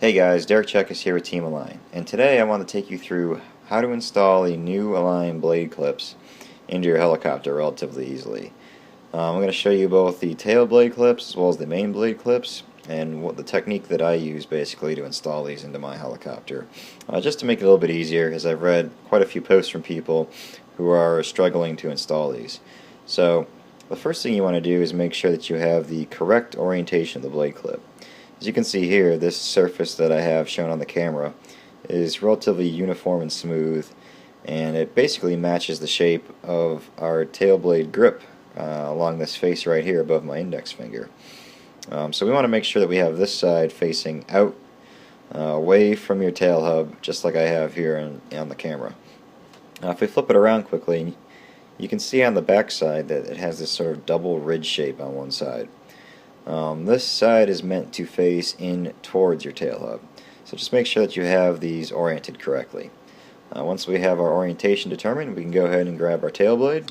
Hey guys, Derek Chekas here with Team Align, and today I want to take you through how to install the new Align blade clips into your helicopter relatively easily. I'm going to show you both the tail blade clips as well as the main blade clips, and what the technique that I use basically to install these into my helicopter. Just to make it a little bit easier, as I've read quite a few posts from people who are struggling to install these. So the first thing you want to do is make sure that you have the correct orientation of the blade clip. As you can see here, this surface that I have shown on the camera is relatively uniform and smooth, and it basically matches the shape of our tail blade grip along this face right here above my index finger. So we want to make sure that we have this side facing out, away from your tail hub, just like I have here on the camera. If we flip it around quickly, you can see on the back side that it has this sort of double ridge shape on one side. This side is meant to face in towards your tail hub, so just make sure that you have these oriented correctly. Once we have our orientation determined, we can go ahead and grab our tail blade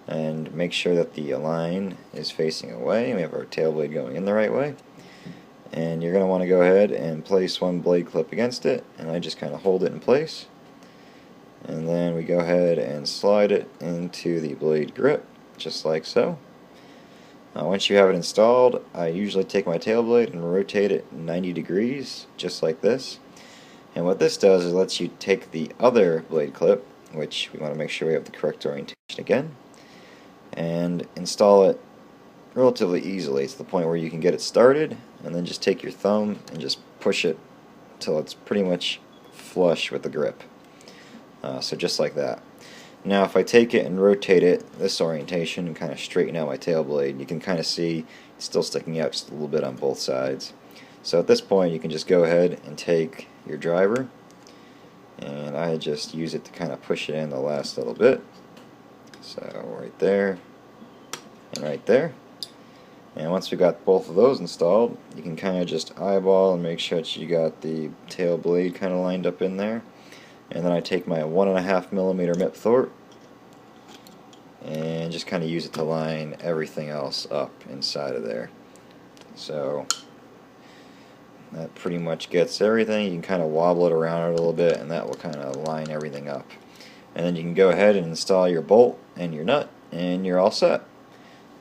and make sure that the Align is facing away. We have our tail blade going in the right way, and you're going to want to go ahead and place one blade clip against it, and I just kind of hold it in place, and then we go ahead and slide it into the blade grip just like so. Once you have it installed, I usually take my tail blade and rotate it 90 degrees, just like this. And what this does is lets you take the other blade clip, which we want to make sure we have the correct orientation again, and install it relatively easily to the point where you can get it started, and then just take your thumb and just push it until it's pretty much flush with the grip. So just like that. Now if I take it and rotate it this orientation and kind of straighten out my tail blade, you can kind of see it's still sticking out just a little bit on both sides. So at this point you can just go ahead and take your driver, and I just use it to kind of push it in the last little bit. So right there and right there. And once we got both of those installed, you can kind of just eyeball and make sure that you got the tail blade kind of lined up in there. And then I take my 1.5mm MIP Thort and just kind of use it to line everything else up inside of there. So that pretty much gets everything. You can kind of wobble it around a little bit, and that will kind of line everything up. And then you can go ahead and install your bolt and your nut, and you're all set.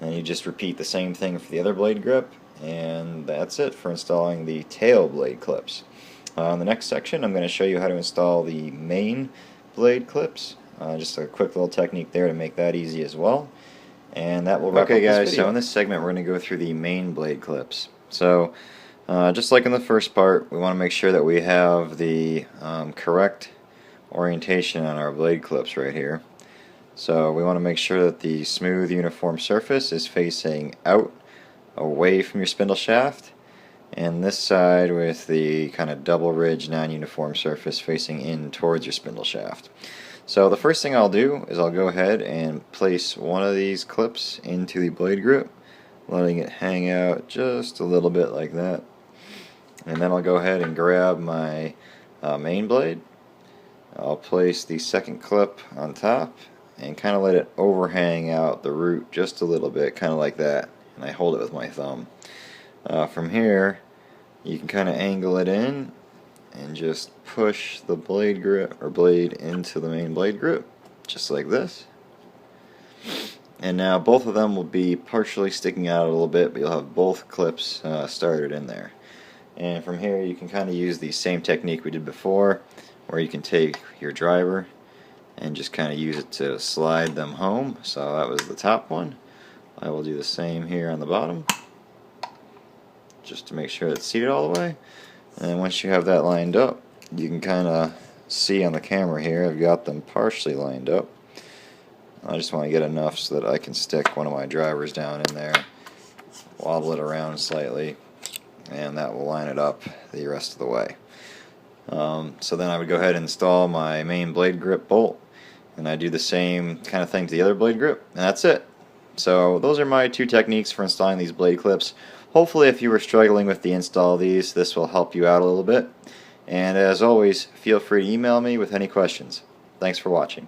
And you just repeat the same thing for the other blade grip, and that's it for installing the tail blade clips. In the next section, I'm going to show you how to install the main blade clips. Just a quick little technique there to make that easy as well. And that will wrap up this video. Okay guys, so in this segment we're going to go through the main blade clips. So just like in the first part, we want to make sure that we have the correct orientation on our blade clips right here. So we want to make sure that the smooth uniform surface is facing out, away from your spindle shaft, and this side with the kind of double ridge non-uniform surface facing in towards your spindle shaft. So the first thing I'll do is I'll go ahead and place one of these clips into the blade grip, letting it hang out just a little bit like that. And then I'll go ahead and grab my main blade. I'll place the second clip on top and kind of let it overhang out the root just a little bit, kind of like that, and I hold it with my thumb. From here, you can kind of angle it in and just push the blade grip or blade into the main blade grip, just like this. And now both of them will be partially sticking out a little bit, but you'll have both clips started in there. And from here, you can kind of use the same technique we did before, where you can take your driver and just kind of use it to slide them home. So that was the top one. I will do the same here on the bottom, just to make sure it's seated all the way. And once you have that lined up, you can kind of see on the camera here, I've got them partially lined up. I just want to get enough so that I can stick one of my drivers down in there, wobble it around slightly, and that will line it up the rest of the way. So then I would go ahead and install my main blade grip bolt, and I do the same kind of thing to the other blade grip, and that's it. So those are my two techniques for installing these blade clips. Hopefully if you were struggling with the install of these, this will help you out a little bit. And as always, feel free to email me with any questions. Thanks for watching.